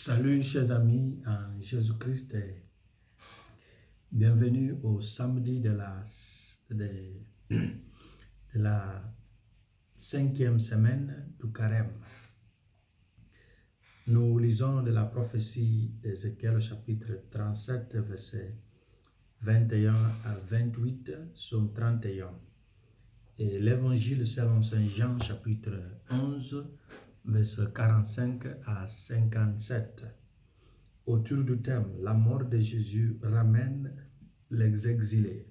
Salut chers amis en Jésus-Christ et bienvenue au samedi de la 5e semaine du carême. Nous lisons de la prophétie d'Ézéchiel chapitre 37 versets 21 à 28, psaume 31 et l'évangile selon Saint Jean chapitre 11 versets 45 à 57. Autour du thème, la mort de Jésus ramène les exilés.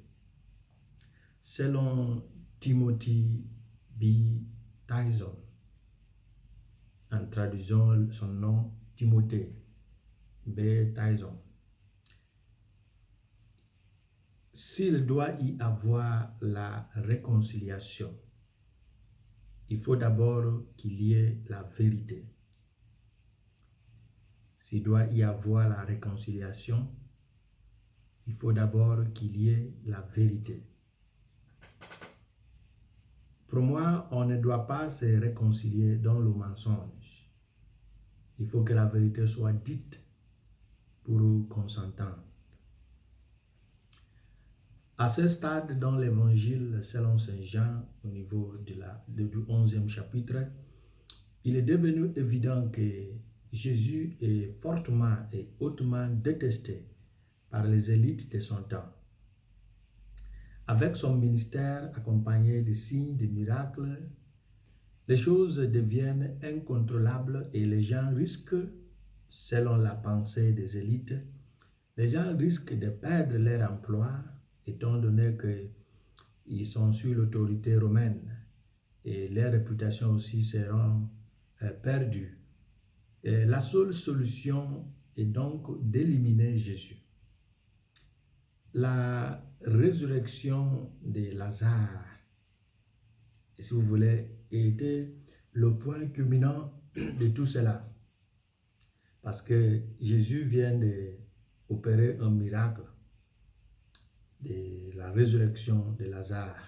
Selon Timothy B. Tyson, en traduisant son nom, Timothée B. Tyson. S'il doit y avoir la réconciliation, il faut d'abord qu'il y ait la vérité. S'il doit y avoir la réconciliation, il faut d'abord qu'il y ait la vérité. Pour moi, on ne doit pas se réconcilier dans le mensonge. Il faut que la vérité soit dite pour qu'on s'entende. À ce stade dans l'évangile selon Saint Jean, au niveau du 11e chapitre, il est devenu évident que Jésus est fortement et hautement détesté par les élites de son temps. Avec son ministère accompagné de signes, de miracles, les choses deviennent incontrôlables et les gens risquent, selon la pensée des élites, les gens risquent de perdre leur emploi étant donné qu'ils sont sous l'autorité romaine et leur réputation aussi sera perdue. Et la seule solution est donc d'éliminer Jésus. La résurrection de Lazare, si vous voulez, était le point culminant de tout cela. Parce que Jésus vient d'opérer un miracle de la résurrection de Lazare.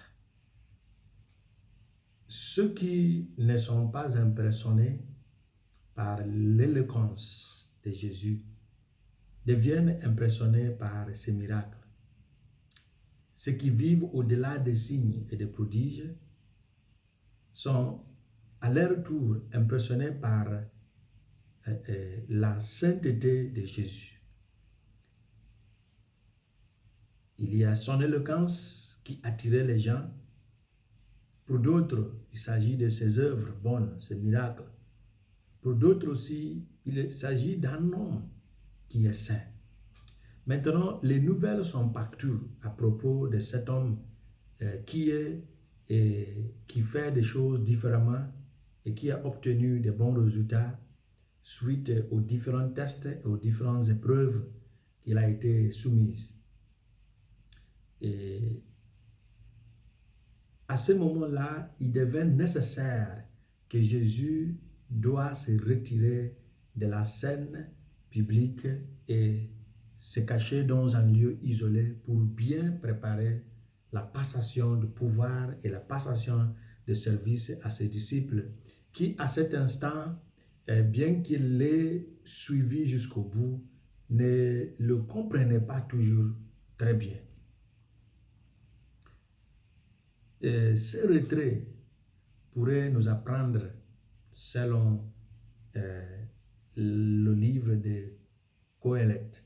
Ceux qui ne sont pas impressionnés par l'éloquence de Jésus deviennent impressionnés par ces miracles. Ceux qui vivent au-delà des signes et des prodiges sont à leur tour impressionnés par la sainteté de Jésus. Il y a son éloquence qui attirait les gens. Pour d'autres, il s'agit de ses œuvres bonnes, ses miracles. Pour d'autres aussi, il s'agit d'un homme qui est saint. Maintenant, les nouvelles sont partout à propos de cet homme qui fait des choses différemment et qui a obtenu de bons résultats suite aux différents tests et aux différentes épreuves qu'il a été soumise. Et à ce moment-là, il devient nécessaire que Jésus doit se retirer de la scène publique et se cacher dans un lieu isolé pour bien préparer la passation de pouvoir et la passation de service à ses disciples qui, à cet instant, bien qu'il l'ait suivi jusqu'au bout, ne le comprenaient pas toujours très bien. Et ce retrait pourrait nous apprendre, selon le livre de Qoheleth,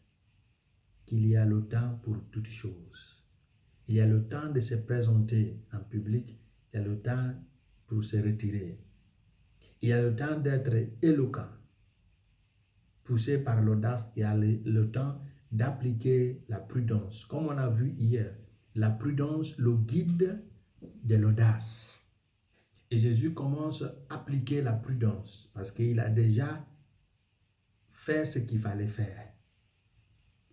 qu'il y a le temps pour toutes choses. Il y a le temps de se présenter en public, il y a le temps pour se retirer. Il y a le temps d'être éloquent, poussé par l'audace, il y a le temps d'appliquer la prudence. Comme on a vu hier, la prudence, le guide de l'audace. Et Jésus commence à appliquer la prudence parce qu'il a déjà fait ce qu'il fallait faire.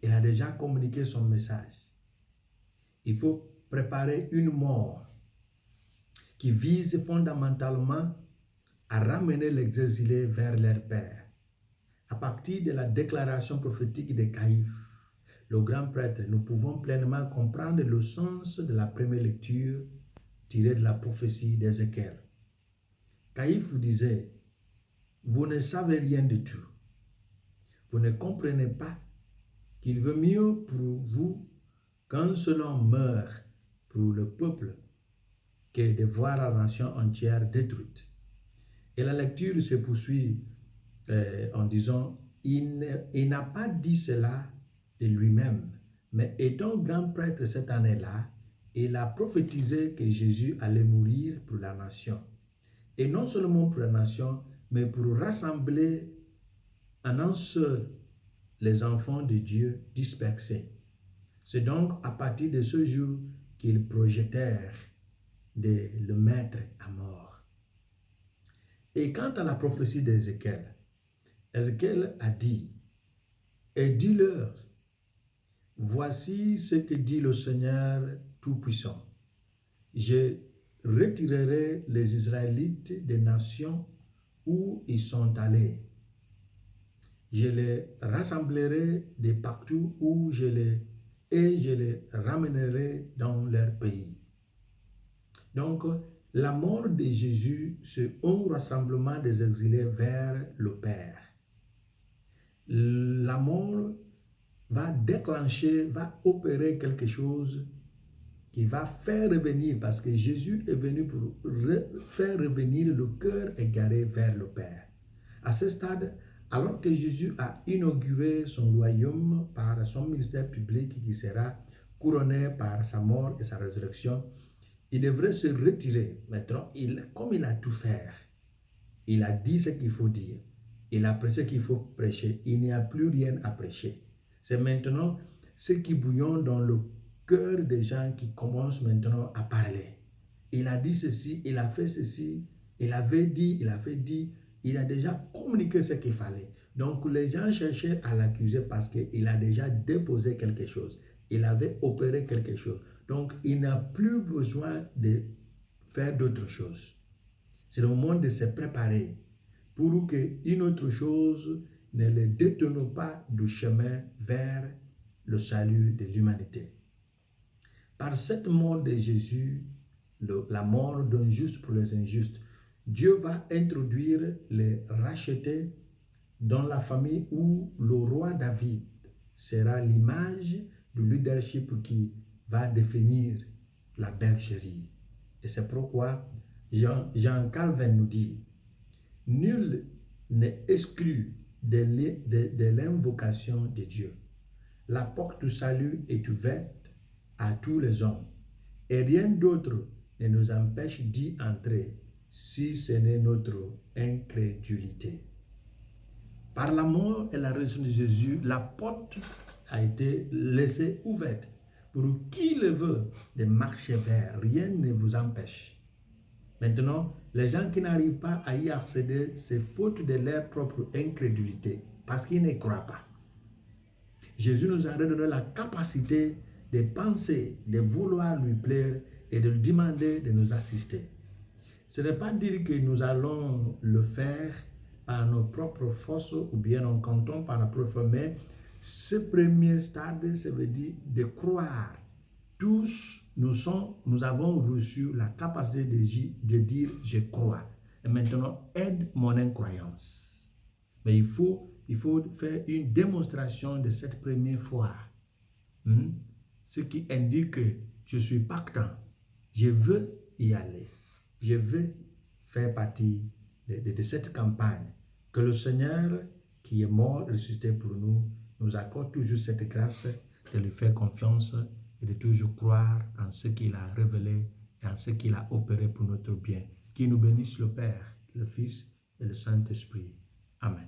Il a déjà communiqué son message. Il faut préparer une mort qui vise fondamentalement à ramener les exilés vers leur Père. À partir de la déclaration prophétique de Caïphe, le grand prêtre, nous pouvons pleinement comprendre le sens de la première lecture tirée de la prophétie d'Ézéchiel. Caïphe disait, vous ne savez rien de tout. Vous ne comprenez pas qu'il vaut mieux pour vous qu'un seul homme meure pour le peuple que de voir la nation entière détruite. Et la lecture se poursuit en disant, il n'a pas dit cela de lui-même, mais étant grand prêtre cette année-là, il a prophétisé que Jésus allait mourir pour la nation. Et non seulement pour la nation, mais pour rassembler en un seul les enfants de Dieu dispersés. C'est donc à partir de ce jour qu'ils projetèrent de le mettre à mort. Et quant à la prophétie d'Ézéchiel, Ézéchiel a dit, et dis-leur, voici ce que dit le Seigneur Tout-Puissant. Je retirerai les Israélites des nations où ils sont allés. Je les rassemblerai de partout où je les ramènerai dans leur pays. Donc, la mort de Jésus, c'est un rassemblement des exilés vers le Père. La mort va déclencher, va opérer quelque chose qui va faire revenir, parce que Jésus est venu pour faire revenir le cœur égaré vers le Père. À ce stade, alors que Jésus a inauguré son royaume par son ministère public qui sera couronné par sa mort et sa résurrection, il devrait se retirer. Maintenant, comme il a tout fait, il a dit ce qu'il faut dire, il a prêché ce qu'il faut prêcher, il n'y a plus rien à prêcher. C'est maintenant ce qui bouillonne dans le cœur des gens qui commencent maintenant à parler. Il a dit ceci, il a fait ceci, il avait dit, il a fait dit, il a déjà communiqué ce qu'il fallait. Donc les gens cherchaient à l'accuser parce qu'il a déjà déposé quelque chose. Il avait opéré quelque chose. Donc il n'a plus besoin de faire d'autres choses. C'est le moment de se préparer pour qu'une autre chose ne le détourne pas du chemin vers le salut de l'humanité. Par cette mort de Jésus, la mort d'un juste pour les injustes, Dieu va introduire les rachetés dans la famille où le roi David sera l'image du leadership qui va définir la bergerie. Et c'est pourquoi Jean Calvin nous dit, nul n'est exclu de l'invocation de Dieu. La porte du salut est ouverte à tous les hommes, et rien d'autre ne nous empêche d'y entrer si ce n'est notre incrédulité. Par la mort et la résurrection de Jésus, la porte a été laissée ouverte. Pour qui le veut de marcher vers, rien ne vous empêche. Maintenant, les gens qui n'arrivent pas à y accéder, c'est faute de leur propre incrédulité, parce qu'ils ne croient pas. Jésus nous a redonné la capacité de penser, de vouloir lui plaire et de lui demander de nous assister. Ce n'est pas dire que nous allons le faire par nos propres forces ou bien en comptant par notre propre, mais ce premier stade, ça veut dire de croire. Tous, nous avons reçu la capacité de dire « je crois ». Et maintenant, aide mon incroyance. Mais il faut faire une démonstration de cette première foi. Ce qui indique que je suis pactant. Je veux y aller. Je veux faire partie de cette campagne. Que le Seigneur, qui est mort et ressuscité pour nous accorde toujours cette grâce de lui faire confiance et de toujours croire en ce qu'il a révélé et en ce qu'il a opéré pour notre bien. Qui nous bénisse le Père, le Fils et le Saint-Esprit. Amen.